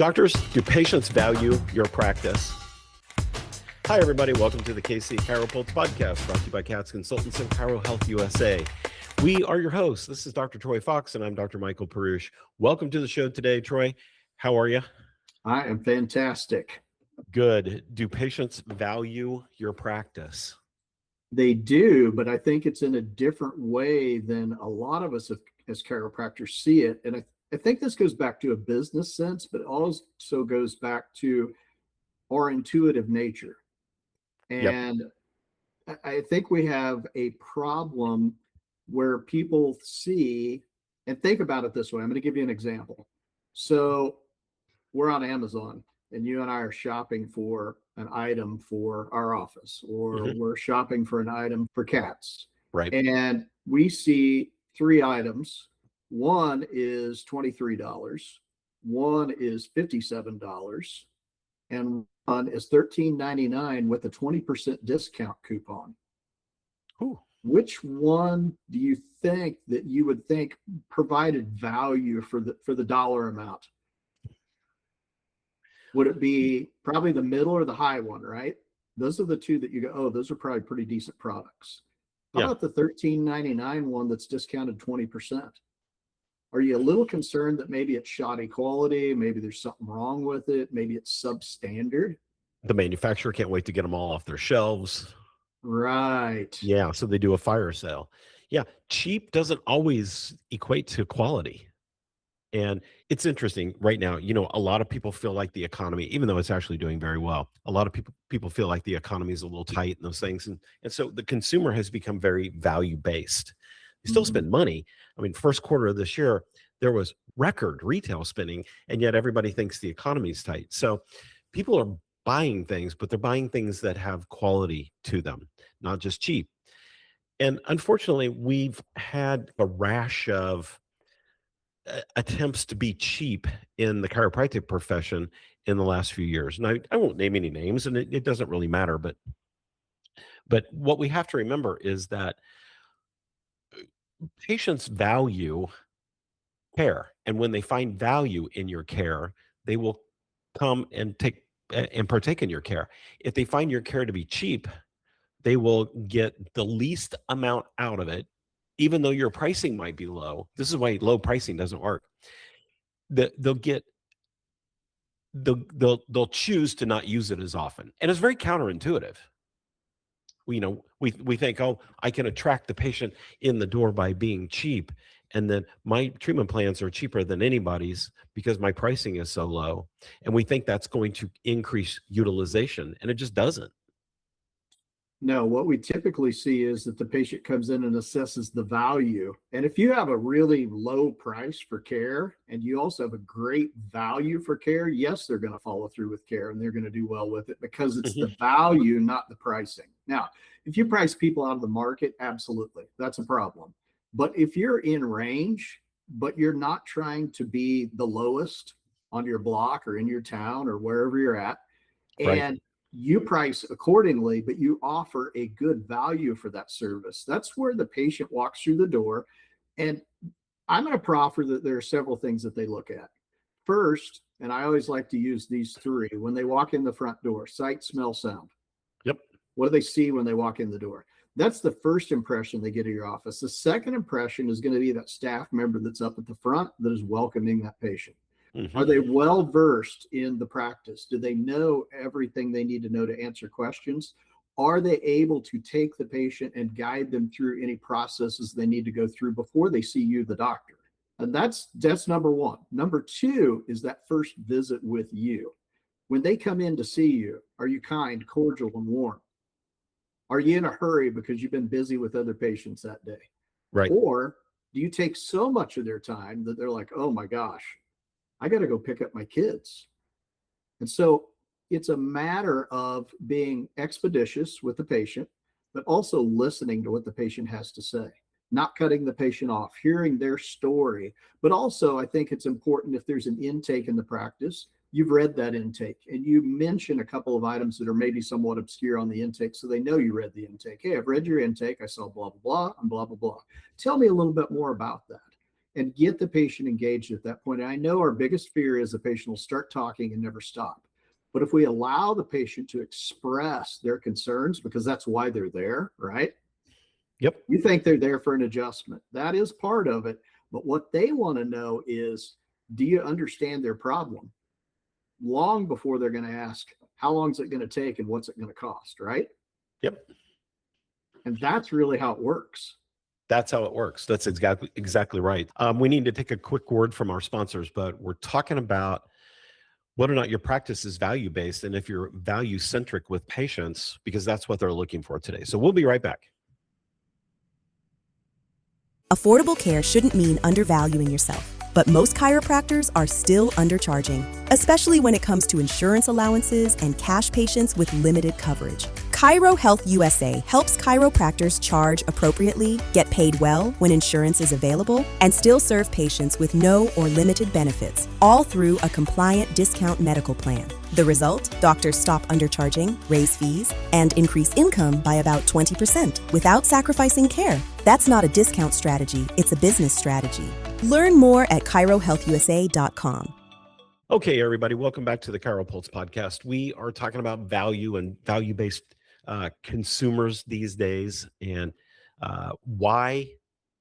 Doctors, do patients value your practice? Hi, everybody. Welcome to the KC CHIROpulse Podcast, brought to you by CATS Consultants and Chiro Health USA. We are your hosts. This is Dr. Troy Fox, and I'm Dr. Michael Perusich. Welcome to the show today, Troy. How are you? I am fantastic. Good. Do patients value your practice? They do, but I think it's in a different way than a lot of us as chiropractors see it. And I think this goes back to a business sense, but also goes back to our intuitive nature. And I think we have a problem where people see, and think about it this way. I'm going to give you an example. So we're on Amazon and you and I are shopping for an item for our office, or we're shopping for an item for cats. Right. And we see three items. One is $23, one is $57, and one is $13.99 with a 20% discount coupon. Ooh. Which one do you think that you would think provided value for the dollar amount? Would it be probably the middle or the high one, right? Those are the two that you go, oh, those are probably pretty decent products. How about the $13.99 one that's discounted 20%? Are you a little concerned that maybe it's shoddy quality? Maybe there's something wrong with it. Maybe it's substandard. The manufacturer can't wait to get them all off their shelves. Right. Yeah, so they do a fire sale. Yeah, cheap doesn't always equate to quality. And it's interesting right now, you know, a lot of people feel like the economy, even though it's actually doing very well, a lot of people feel like the economy is a little tight and those things. And so the consumer has become very value-based. You still spend money. I mean, first quarter of this year, there was record retail spending, and yet everybody thinks the economy is tight. So people are buying things, but they're buying things that have quality to them, not just cheap. And unfortunately, we've had a rash of attempts to be cheap in the chiropractic profession in the last few years. And I won't name any names, and it doesn't really matter, but what we have to remember is that patients value care, and when they find value in your care, they will come and partake in your care. If they find your care to be cheap, they will get the least amount out of it, even though your pricing might be low. This is why low pricing doesn't work. They'll choose to not use it as often, and it's very counterintuitive. We think, oh, I can attract the patient in the door by being cheap, and then my treatment plans are cheaper than anybody's because my pricing is so low, and we think that's going to increase utilization, and it just doesn't. No, what we typically see is that the patient comes in and assesses the value. And if you have a really low price for care and you also have a great value for care, yes, they're going to follow through with care and they're going to do well with it because it's the value, not the pricing. Now, if you price people out of the market, absolutely, that's a problem. But if you're in range, but you're not trying to be the lowest on your block or in your town or wherever you're at, and you price accordingly, but you offer a good value for that service, that's where the patient walks through the door. And I'm going to proffer that there are several things that they look at. First, and I always like to use these three when they walk in the front door: sight, smell, sound. Yep. What do they see when they walk in the door? That's the first impression they get of your office. The second impression is going to be that staff member that's up at the front that is welcoming that patient. Are they well versed in the practice? Do they know everything they need to know to answer questions? Are they able to take the patient and guide them through any processes they need to go through before they see you, the doctor? And that's number one. Number two is that first visit with you. When they come in to see you, are you kind, cordial, and warm? Are you in a hurry because you've been busy with other patients that day? Right. Or do you take so much of their time that they're like, oh my gosh, I got to go pick up my kids? And so it's a matter of being expeditious with the patient, but also listening to what the patient has to say, not cutting the patient off, hearing their story. But also, I think it's important, if there's an intake in the practice, you've read that intake and you mention a couple of items that are maybe somewhat obscure on the intake, so they know you read the intake. Hey, I've read your intake. I saw blah, blah, blah, and blah, blah, blah. Tell me a little bit more about that. and get the patient engaged at that point. And I know our biggest fear is the patient will start talking and never stop. But if we allow the patient to express their concerns, because that's why they're there, right? Yep. You think they're there for an adjustment. That is part of it. But what they want to know is, do you understand their problem? Long before they're going to ask, how long is it going to take and what's it going to cost, right? Yep. And that's really how it works. That's how it works. That's exactly right. We need to take a quick word from our sponsors, but we're talking about whether or not your practice is value-based and if you're value-centric with patients, because that's what they're looking for today. So we'll be right back. Affordable care shouldn't mean undervaluing yourself, but most chiropractors are still undercharging, especially when it comes to insurance allowances and cash patients with limited coverage. Chiro Health USA helps chiropractors charge appropriately, get paid well when insurance is available, and still serve patients with no or limited benefits, all through a compliant discount medical plan. The result? Doctors stop undercharging, raise fees, and increase income by about 20% without sacrificing care. That's not a discount strategy, it's a business strategy. Learn more at chirohealthusa.com. Okay, everybody, welcome back to the CHIROpulse Podcast. We are talking about value and value-based consumers these days, and why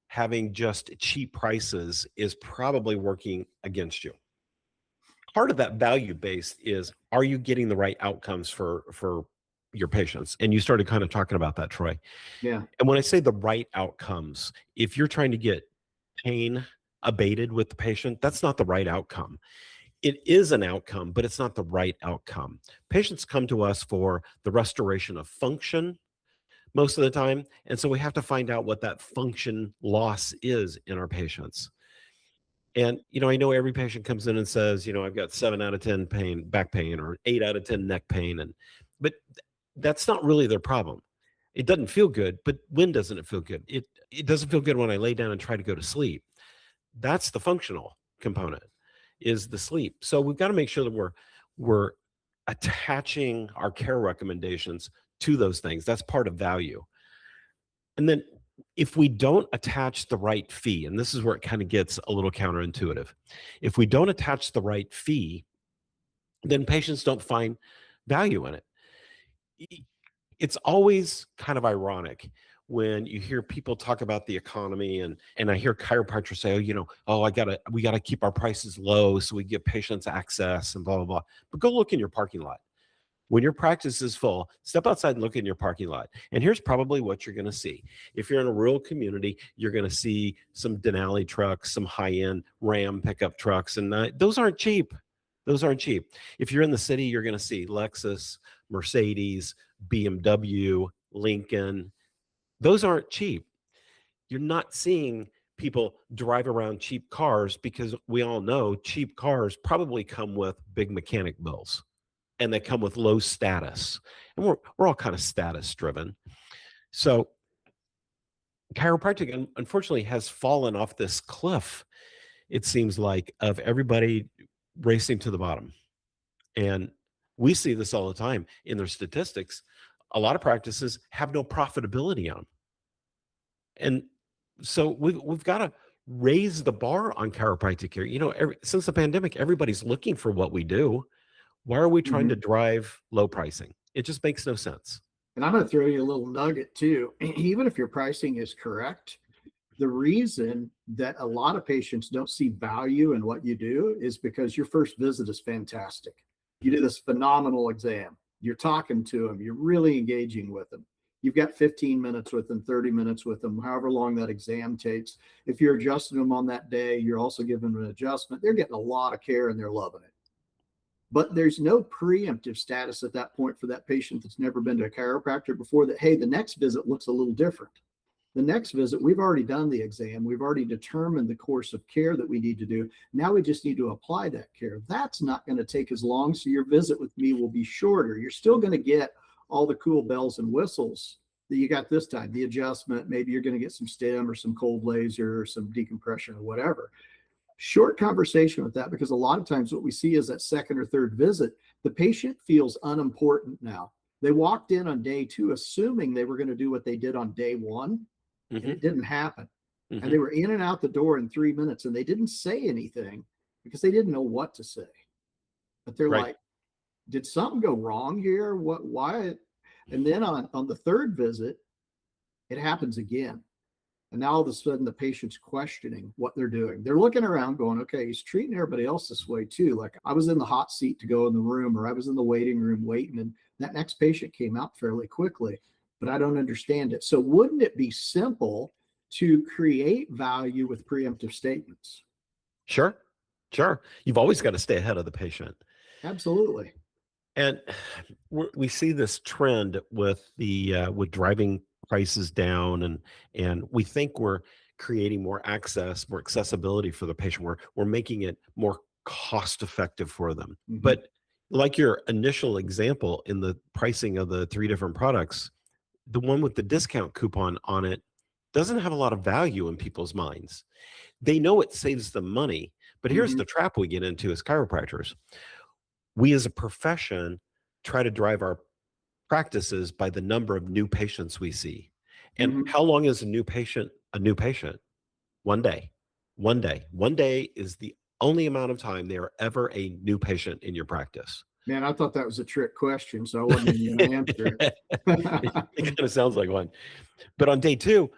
having just cheap prices is probably working against you. Part of that value-based is, are you getting the right outcomes for your patients? And you started kind of talking about that, Troy. Yeah. And when I say the right outcomes, if you're trying to get pain abated with the patient, that's not the right outcome. It is an outcome, but it's not the right outcome. Patients come to us for the restoration of function most of the time. And so we have to find out what that function loss is in our patients. And, I know every patient comes in and says, I've got 7 out of 10 back pain, or 8 out of 10 neck pain. But that's not really their problem. It doesn't feel good, but when doesn't it feel good? It doesn't feel good when I lay down and try to go to sleep. That's the functional component, is the sleep. So we've got to make sure that we're attaching our care recommendations to those things. That's part of value. And then if we don't attach the right fee, and this is where it kind of gets a little counterintuitive, if we don't attach the right fee, then patients don't find value in it. It's always kind of ironic when you hear people talk about the economy, and I hear chiropractors say, we gotta keep our prices low so we give patients access and blah, blah, blah. But go look in your parking lot. When your practice is full, step outside and look in your parking lot. And here's probably what you're gonna see. If you're in a rural community, you're gonna see some Denali trucks, some high-end Ram pickup trucks, and those aren't cheap. Those aren't cheap. If you're in the city, you're gonna see Lexus, Mercedes, BMW, Lincoln. Those aren't cheap. You're not seeing people drive around cheap cars, because we all know cheap cars probably come with big mechanic bills, and they come with low status. And we're all kind of status driven. So chiropractic, unfortunately, has fallen off this cliff, it seems like, of everybody racing to the bottom. And we see this all the time in their statistics. A lot of practices have no profitability on them. And so we've got to raise the bar on chiropractic care. Since the pandemic, everybody's looking for what we do. Why are we trying to drive low pricing? It just makes no sense. And I'm going to throw you a little nugget too. Even if your pricing is correct, the reason that a lot of patients don't see value in what you do is because your first visit is fantastic. You do this phenomenal exam. You're talking to them. You're really engaging with them. You've got 15 minutes with them, 30 minutes with them, however long that exam takes. If you're adjusting them on that day, you're also giving them an adjustment. They're getting a lot of care and they're loving it. But there's no preemptive status at that point for that patient that's never been to a chiropractor before, that, hey, the next visit looks a little different. The next visit, we've already done the exam. We've already determined the course of care that we need to do. Now we just need to apply that care. That's not going to take as long. So your visit with me will be shorter. You're still going to get all the cool bells and whistles that you got this time, the adjustment. Maybe you're going to get some stim or some cold laser or some decompression or whatever. Short conversation with that, because a lot of times what we see is that second or third visit, the patient feels unimportant now. They walked in on day 2 assuming they were going to do what they did on day 1. And it didn't happen. and they were in and out the door in 3 minutes, and they didn't say anything because they didn't know what to say. But they're Right. like, did something go wrong here? Why? And then on the third visit, it happens again. And now all of a sudden the patient's questioning what they're doing. They're looking around going, okay, he's treating everybody else this way too. Like I was in the hot seat to go in the room, or I was in the waiting room waiting, and that next patient came out fairly quickly, but I don't understand it. So wouldn't it be simple to create value with preemptive statements? Sure. You've always got to stay ahead of the patient. Absolutely. And we see this trend with with driving prices down, and we think we're creating more access, more accessibility for the patient. We're making it more cost effective for them. Mhm. But like your initial example in the pricing of the 3 different products, the one with the discount coupon on it doesn't have a lot of value in people's minds. They know it saves them money, but here's Mhm. the trap we get into as chiropractors. We as a profession try to drive our practices by the number of new patients we see. And Mhm. how long is a new patient a new patient? 1 day. 1 day. 1 day is the only amount of time they are ever a new patient in your practice. Man, I thought that was a trick question, so I wasn't even going to answer it. It kind of sounds like one. But on day two,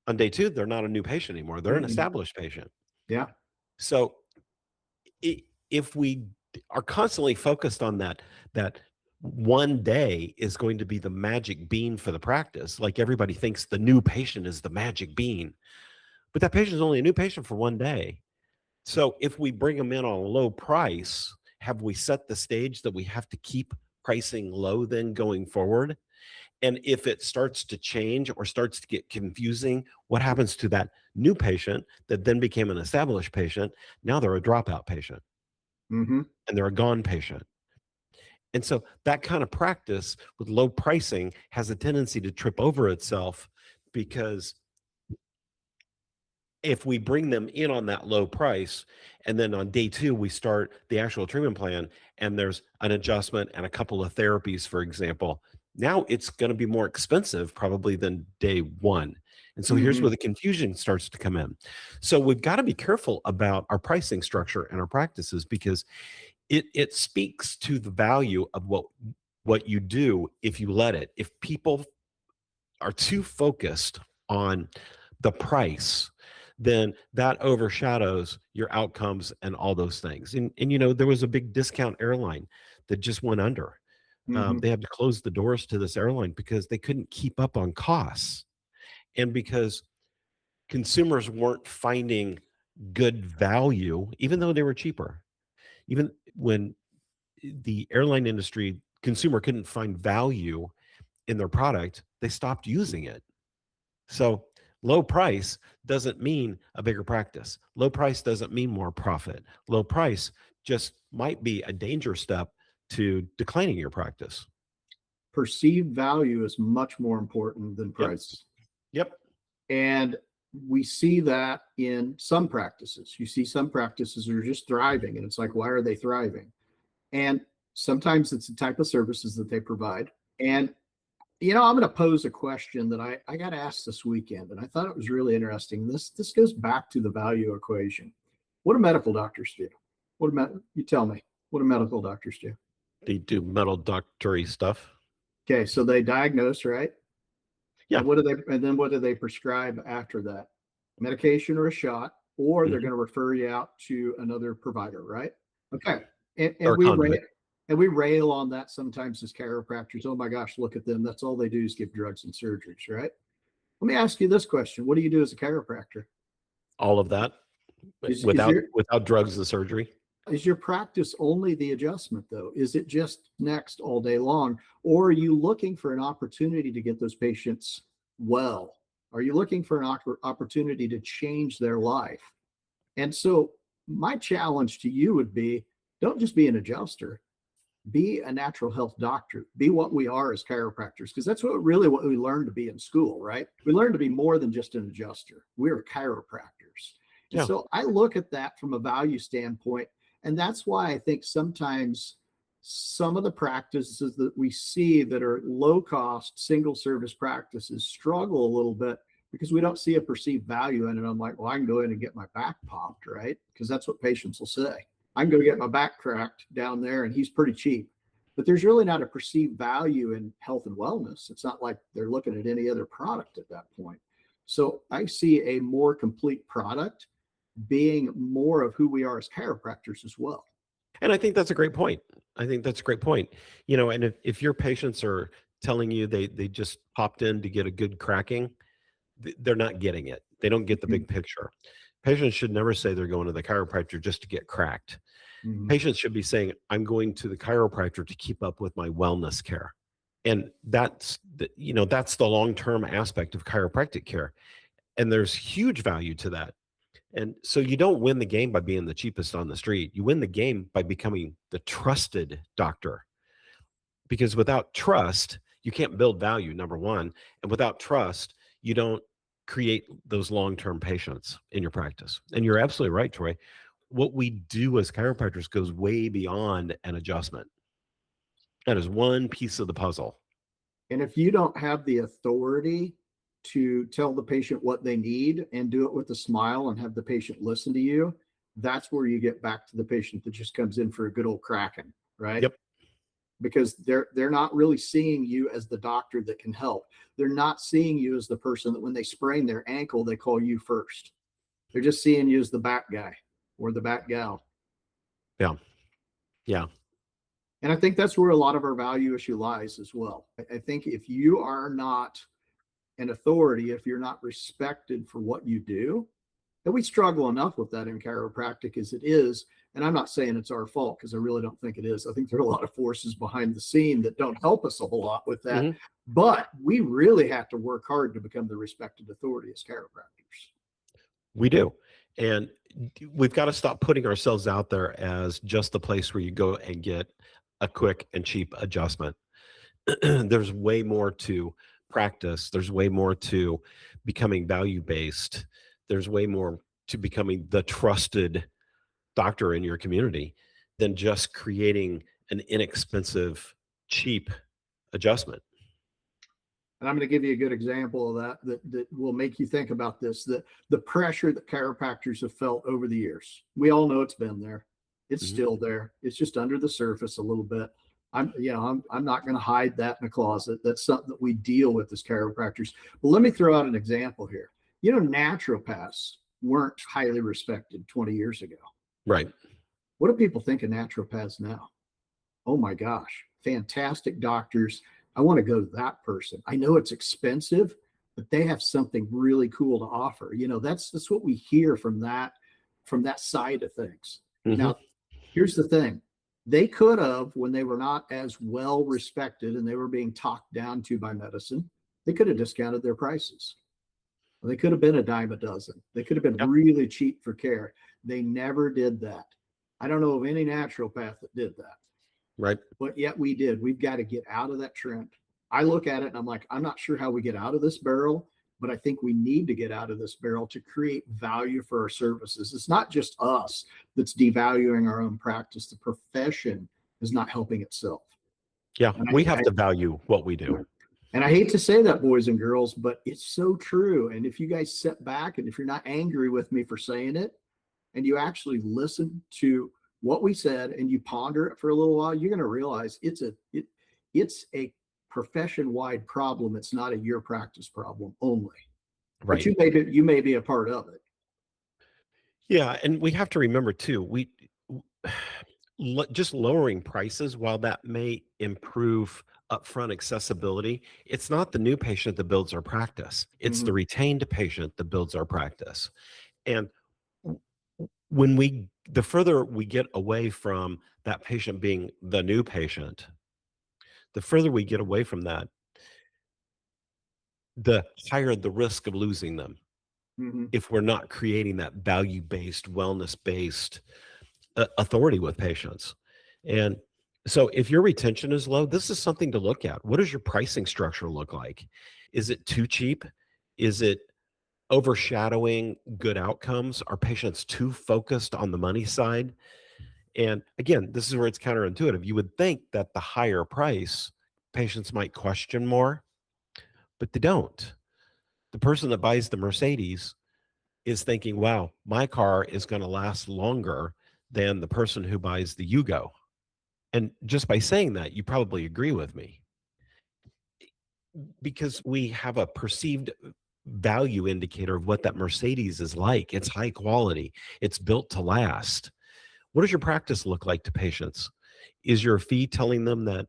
they're not a new patient anymore. They're an Mm-mm. established patient. Yeah. So if we are constantly focused on that 1 day is going to be the magic bean for the practice, like everybody thinks the new patient is the magic bean, but that patient is only a new patient for 1 day. So if we bring them in on a low price, have we set the stage that we have to keep pricing low then going forward? And if it starts to change or starts to get confusing, what happens to that new patient that then became an established patient? Now they're a dropout patient Mm-hmm. and they're a gone patient. And so that kind of practice with low pricing has a tendency to trip over itself, because if we bring them in on that low price and then on day 2 we start the actual treatment plan and there's an adjustment and a couple of therapies, for example, now it's going to be more expensive probably than day 1. And so here's Mm-hmm. where the confusion starts to come in. So we've got to be careful about our pricing structure and our practices, because it speaks to the value of what you do if you let it. If people are too focused on the price, then that overshadows your outcomes and all those things. And you know, there was a big discount airline that just went under. Mm-hmm. They had to close the doors to this airline because they couldn't keep up on costs, and because consumers weren't finding good value, even though they were cheaper. Even when the airline industry consumer couldn't find value in their product, they stopped using it. So low price doesn't mean a bigger practice. Low price doesn't mean more profit. Low price just might be a danger step to declining your practice. Perceived value is much more important than price. Yep. And we see that in some practices. You see some practices are just thriving, and it's like, why are they thriving? And sometimes it's the type of services that they provide. And, you know, I'm going to pose a question that I got asked this weekend, and I thought it was really interesting. This goes back to the value equation. What do medical doctors do? You tell me, what do medical doctors do? They do metal doctory stuff. Okay, so they diagnose, right? Yeah. And then what do they prescribe after that? Medication or a shot, or they're Mhm. going to refer you out to another provider, right? Okay. And Or a conduit. we rail on that sometimes as chiropractors. Oh my gosh, look at them. That's all they do is give drugs and surgeries, right? Let me ask you this question. What do you do as a chiropractor? All of that Is without drugs and surgery. your practice only the adjustment, though? Is it just next all day long? Or are you looking for an opportunity to get those patients well? Are you looking for an opportunity to change their life? And so my challenge to you would be, don't just be an adjuster, be a natural health doctor, be what we are as chiropractors, because that's what we learn to be in school, right? We learn to be more than just an adjuster. We're chiropractors. And Yeah. so I look at that from a value standpoint. And that's why I think sometimes some of the practices that we see that are low cost, single service practices struggle a little bit, because we don't see a perceived value in it. I'm like, well, I can go in and get my back popped, right? Because that's what patients will say. I can go get my back cracked down there and he's pretty cheap. But there's really not a perceived value in health and wellness. It's not like they're looking at any other product at that point. So I see a more complete product being more of who we are as chiropractors as well. And I think that's a great point. I think that's a great point. And if your patients are telling you they just popped in to get a good cracking, they're not getting it. They don't get the big picture. Patients should never say they're going to the chiropractor just to get cracked. Mm-hmm. Patients should be saying, I'm going to the chiropractor to keep up with my wellness care. And that's the long-term aspect of chiropractic care. And there's huge value to that. And so you don't win the game by being the cheapest on the street. You win the game by becoming the trusted doctor. Because without trust, you can't build value, number one. And without trust, you don't create those long-term patients in your practice. And you're absolutely right, Troy. What we do as chiropractors goes way beyond an adjustment. That is one piece of the puzzle. And if you don't have the authority to tell the patient what they need and do it with a smile and have the patient listen to you, that's where you get back to the patient that just comes in for a good old cracking, right? Yep. Because they're not really seeing you as the doctor that can help. They're not seeing you as the person that when they sprain their ankle, they call you first. They're just seeing you as the back guy or the back gal. Yeah. Yeah. And I think that's where a lot of our value issue lies as well. I think if you are not an authority, if you're not respected for what you do, and we struggle enough with that in chiropractic as it is. And I'm not saying it's our fault, because I really don't think it is. I think there are a lot of forces behind the scene that don't help us a whole lot with that. Mm-hmm. But we really have to work hard to become the respected authority as chiropractors. We do. And we've got to stop putting ourselves out there as just the place where you go and get a quick and cheap adjustment. There's way more to practice. There's way more to becoming value-based. There's way more to becoming the trusted doctor in your community than just creating an inexpensive, cheap adjustment. And I'm going to give you a good example of that will make you think about this, the pressure that chiropractors have felt over the years. We all know it's been there. It's still there. It's just under the surface a little bit. I'm not going to hide that in a closet. That's something that we deal with as chiropractors. But let me throw out an example here. Naturopaths weren't highly respected 20 years ago. Right. What do people think of naturopaths now? Oh my gosh, fantastic doctors. I want to go to that person. I know it's expensive, but they have something really cool to offer. That's what we hear from that side of things. Mm-hmm. Now, here's the thing. They could have, when they were not as well respected and they were being talked down to by medicine, they could have discounted their prices. They could have been a dime a dozen. They could have been really cheap for care. They never did that. I don't know of any naturopath that did that. Right. But yet we did. We've got to get out of that trend. I look at it and I'm like, I'm not sure how we get out of this barrel, but I think we need to get out of this barrel to create value for our services. It's not just us that's devaluing our own practice. The profession is not helping itself. Yeah, we have to value what we do. And I hate to say that, boys and girls, but it's so true. And if you guys sit back and if you're not angry with me for saying it, and you actually listen to what we said and you ponder it for a little while, you're going to realize it's a profession-wide problem. It's not a your practice problem only. Right. But you may be a part of it. Yeah, and we have to remember too, just lowering prices, while that may improve upfront accessibility, it's not the new patient that builds our practice. It's the retained patient that builds our practice. And when the further we get away from that patient being the new patient, the further we get away from that, the higher the risk of losing them. If we're not creating that value-based, wellness-based authority with patients. And so if your retention is low, this is something to look at. What does your pricing structure look like? Is it too cheap? Is it overshadowing good outcomes? Are patients too focused on the money side? And again, this is where it's counterintuitive. You would think that the higher price, patients might question more, but they don't. The person that buys the Mercedes is thinking, wow, my car is going to last longer than the person who buys the Yugo. And just by saying that, you probably agree with me, because we have a perceived value indicator of what that Mercedes is like. It's high quality. It's built to last. What does your practice look like to patients? Is your fee telling them that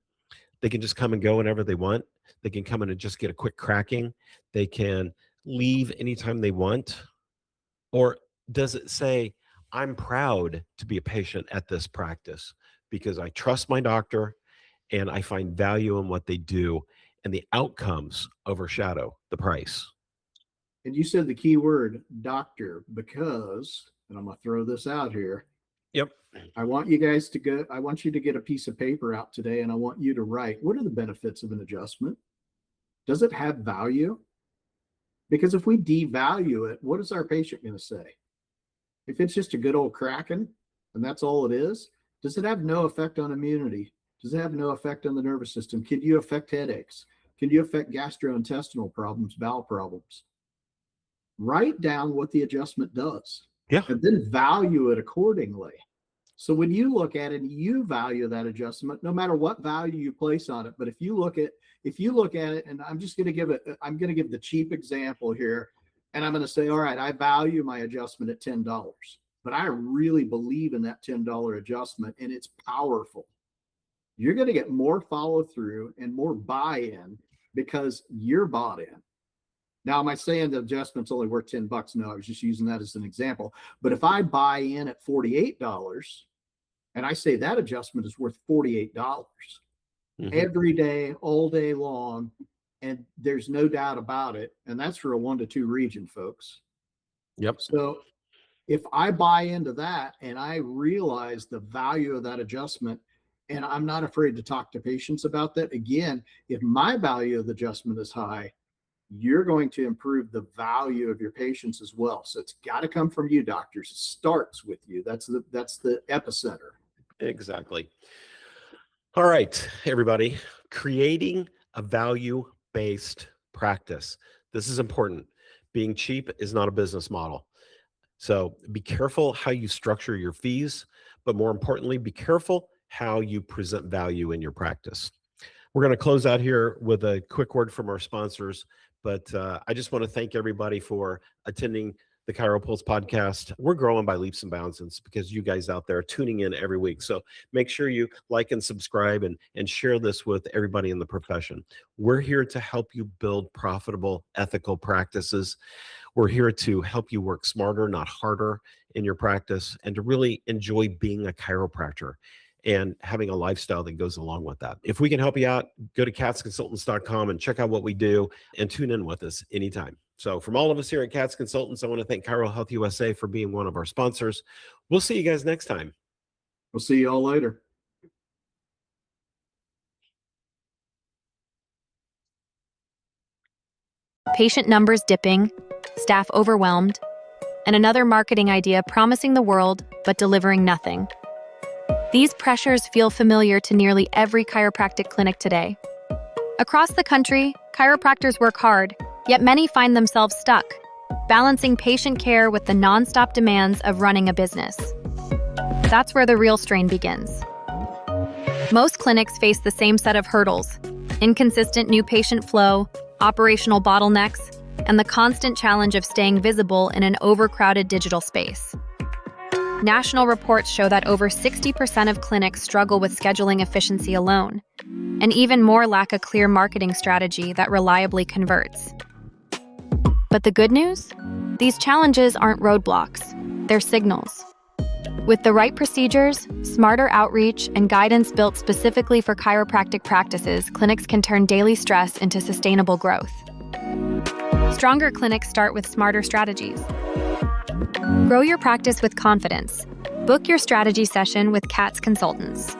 they can just come and go whenever they want? They can come in and just get a quick cracking. They can leave anytime they want? Or does it say, I'm proud to be a patient at this practice because I trust my doctor and I find value in what they do, and the outcomes overshadow the price? And you said the key word, doctor, because, and I'm going to throw this out here. Yep. I want you to get a piece of paper out today, and I want you to write, what are the benefits of an adjustment? Does it have value? Because if we devalue it, what is our patient going to say? If it's just a good old cracking and that's all it is, does it have no effect on immunity? Does it have no effect on the nervous system? Can you affect headaches? Can you affect gastrointestinal problems, bowel problems? Write down what the adjustment does. Yeah. And then value it accordingly. So when you look at it, you value that adjustment, no matter what value you place on it. But if you look at it, and I'm going to give the cheap example here, and I'm going to say, all right, I value my adjustment at $10, but I really believe in that $10 adjustment, and it's powerful. You're going to get more follow through and more buy-in because you're bought in. Now, am I saying the adjustment's only worth $10? No, I was just using that as an example. But if I buy in at $48 and I say that adjustment is worth $48 every day, all day long, and there's no doubt about it, and that's for a 1 to 2 region, folks. Yep. So if I buy into that and I realize the value of that adjustment, and I'm not afraid to talk to patients about that, again, if my value of the adjustment is high, you're going to improve the value of your patients as well. So it's got to come from you, doctors. It starts with you. That's the epicenter. Exactly. All right, everybody. Creating a value-based practice. This is important. Being cheap is not a business model. So be careful how you structure your fees, but more importantly, be careful how you present value in your practice. We're going to close out here with a quick word from our sponsors, but I just want to thank everybody for attending the ChiroPulse podcast. We're growing by leaps and bounds, and it's because you guys out there are tuning in every week. So make sure you like and subscribe and share this with everybody in the profession. We're here to help you build profitable, ethical practices. We're here to help you work smarter, not harder in your practice, and to really enjoy being a chiropractor and having a lifestyle that goes along with that. If we can help you out, go to katzconsultants.com and check out what we do and tune in with us anytime. So from all of us here at Katz Consultants, I want to thank Chiro Health USA for being one of our sponsors. We'll see you guys next time. We'll see you all later. Patient numbers dipping, staff overwhelmed, and another marketing idea promising the world but delivering nothing. These pressures feel familiar to nearly every chiropractic clinic today. Across the country, chiropractors work hard, yet many find themselves stuck, balancing patient care with the nonstop demands of running a business. That's where the real strain begins. Most clinics face the same set of hurdles: inconsistent new patient flow, operational bottlenecks, and the constant challenge of staying visible in an overcrowded digital space. National reports show that over 60% of clinics struggle with scheduling efficiency alone, and even more lack a clear marketing strategy that reliably converts. But the good news? These challenges aren't roadblocks, they're signals. With the right procedures, smarter outreach, and guidance built specifically for chiropractic practices, clinics can turn daily stress into sustainable growth. Stronger clinics start with smarter strategies. Grow your practice with confidence. Book your strategy session with Katz Consultants.